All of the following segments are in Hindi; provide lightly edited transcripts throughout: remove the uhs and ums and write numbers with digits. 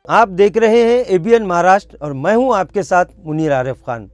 आप देख रहे हैं एबीएन महाराष्ट्र और मैं हूं आपके साथ मुनीर आरिफ खान।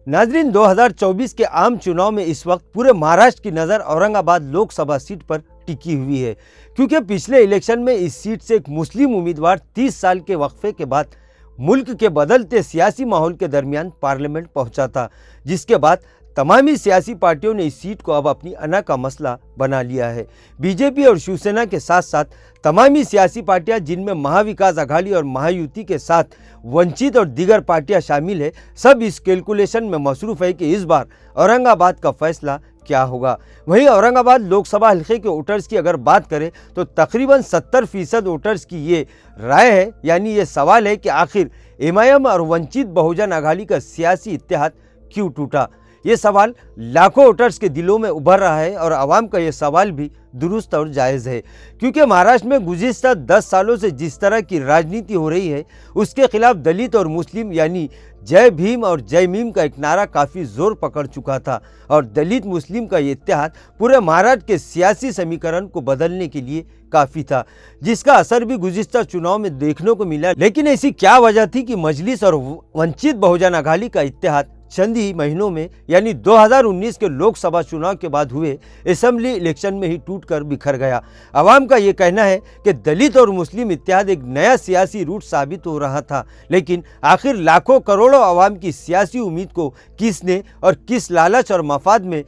नाजरीन, 2024 के आम चुनाव में इस वक्त पूरे महाराष्ट्र की नज़र औरंगाबाद लोकसभा सीट पर टिकी हुई है, क्योंकि पिछले इलेक्शन में इस सीट से एक मुस्लिम उम्मीदवार 30 साल के वक्फे के बाद मुल्क के बदलते सियासी माहौल के दरमियान पार्लियामेंट पहुंचा था, जिसके बाद तमामी सियासी पार्टियों ने इस सीट को अब अपनी अना का मसला बना लिया है। बीजेपी और शिवसेना के साथ साथ तमामी सियासी पार्टियां, जिनमें महाविकास आघाड़ी और महायुति के साथ वंचित और दीगर पार्टियां शामिल है, सब इस कैलकुलेशन में मसरूफ़ है कि इस बार औरंगाबाद का फैसला क्या होगा। वहीं औरंगाबाद लोकसभा हल्के के वोटर्स की अगर बात करें तो तकरीबन 70% वोटर्स की ये राय है, यानी ये सवाल है कि आखिर एमआईएम और वंचित बहुजन आघाड़ी का सियासी इत्तेहाद क्यों टूटा। ये सवाल लाखों वोटर्स के दिलों में उभर रहा है और आवाम का ये सवाल भी दुरुस्त और जायज़ है, क्योंकि महाराष्ट्र में गुज़िश्ता 10 सालों से जिस तरह की राजनीति हो रही है, उसके खिलाफ दलित और मुस्लिम यानी जय भीम और जय मीम का एक नारा काफ़ी जोर पकड़ चुका था और दलित मुस्लिम का ये इत्तेहाद पूरे महाराष्ट्र के सियासी समीकरण को बदलने के लिए काफ़ी था, जिसका असर भी गुज़िश्ता चुनाव में देखने को मिला। लेकिन ऐसी क्या वजह थी कि मजलिस और वंचित बहुजन आघाड़ी का इत्तेहाद चंद ही महीनों में यानी 2019 के लोकसभा चुनाव के बाद हुए असेंबली इलेक्शन में ही टूटकर बिखर गया। आवाम का ये कहना है कि दलित और मुस्लिम इत्तेहाद एक नया सियासी रूट साबित हो रहा था, लेकिन आखिर लाखों करोड़ों आवाम की सियासी उम्मीद को किसने और किस लालच और मफाद में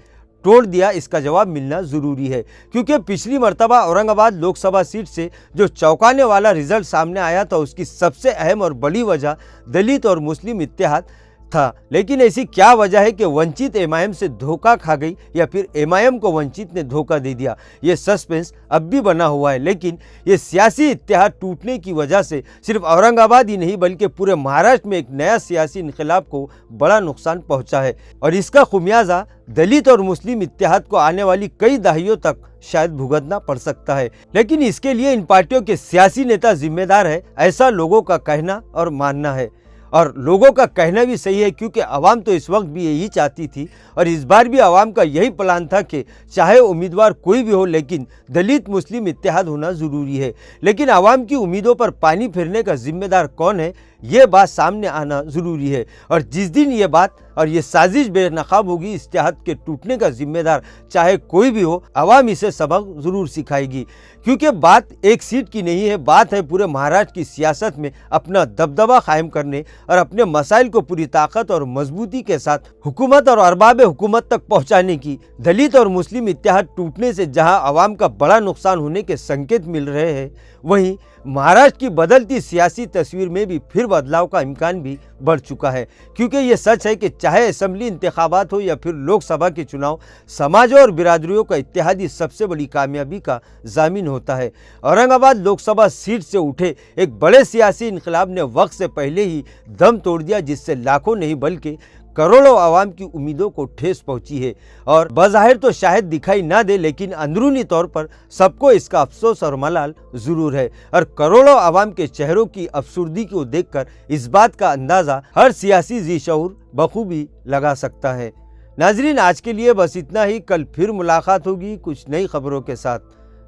तोड़ दिया, इसका जवाब मिलना ज़रूरी है। क्योंकि पिछली मर्तबा औरंगाबाद लोकसभा सीट से जो चौंकाने वाला रिजल्ट सामने आया था, उसकी सबसे अहम और बड़ी वजह दलित और मुस्लिम इत्तेहाद था। लेकिन ऐसी क्या वजह है कि वंचित एमआईएम से धोखा खा गई या फिर एमआईएम को वंचित ने धोखा दे दिया, ये सस्पेंस अब भी बना हुआ है। लेकिन ये सियासी इत्तेहाद टूटने की वजह से सिर्फ औरंगाबाद ही नहीं बल्कि पूरे महाराष्ट्र में एक नया सियासी इनकलाब को बड़ा नुकसान पहुंचा है और इसका खुमियाजा दलित और मुस्लिम इत्तेहाद को आने वाली कई दहाइयों तक शायद भुगतना पड़ सकता है। लेकिन इसके लिए इन पार्टियों के सियासी नेता जिम्मेदार है, ऐसा लोगों का कहना और मानना है। और लोगों का कहना भी सही है, क्योंकि आवाम तो इस वक्त भी यही चाहती थी और इस बार भी आवाम का यही प्लान था कि चाहे उम्मीदवार कोई भी हो, लेकिन दलित मुस्लिम इत्तेहाद होना ज़रूरी है। लेकिन आवाम की उम्मीदों पर पानी फिरने का जिम्मेदार कौन है, ये बात सामने आना ज़रूरी है। और जिस दिन ये बात और ये साजिश बेनकाब होगी, इत्तेहाद के टूटने का जिम्मेदार चाहे कोई भी हो, आवाम इसे सबक ज़रूर सिखाएगी। क्योंकि बात एक सीट की नहीं है, बात है पूरे महाराष्ट्र की सियासत में अपना दबदबा कायम करने और अपने मसाइल को पूरी ताकत और मजबूती के साथ हुकूमत और अरबाब हुकूमत तक पहुँचाने की। दलित और मुस्लिम इत्तेहाद टूटने से जहाँ आवाम का बड़ा नुकसान होने के संकेत मिल रहे हैं, वहीं महाराष्ट्र की बदलती सियासी तस्वीर में भी फिर बदलाव का इम्कान भी बढ़ चुका है। क्योंकि ये सच है कि चाहे असेंबली इंतखाबात हो या फिर लोकसभा के चुनाव, समाजों और बिरादरियों का इत्तेहाद सबसे बड़ी कामयाबी का जामिन होता है। औरंगाबाद लोकसभा सीट से उठे एक बड़े सियासी इनकलाब ने वक्त से पहले ही दम तोड़ दिया, जिससे लाखों नहीं बल्कि करोड़ों आवाम की उम्मीदों को ठेस पहुंची है। और बज़ाहिर तो शायद दिखाई ना दे, लेकिन अंदरूनी तौर पर सबको इसका अफसोस और मलाल ज़रूर है। और करोड़ों आवाम के चेहरों की अफसुर्दी को देखकर इस बात का अंदाज़ा हर सियासी जी शऊर बखूबी लगा सकता है। नाजरीन, आज के लिए बस इतना ही। कल फिर मुलाकात होगी कुछ नई खबरों के साथ।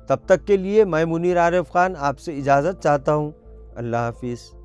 तब तक के लिए मैं मुनीर आरिफ खान आपसे इजाज़त चाहता हूँ। अल्लाह हाफिज़।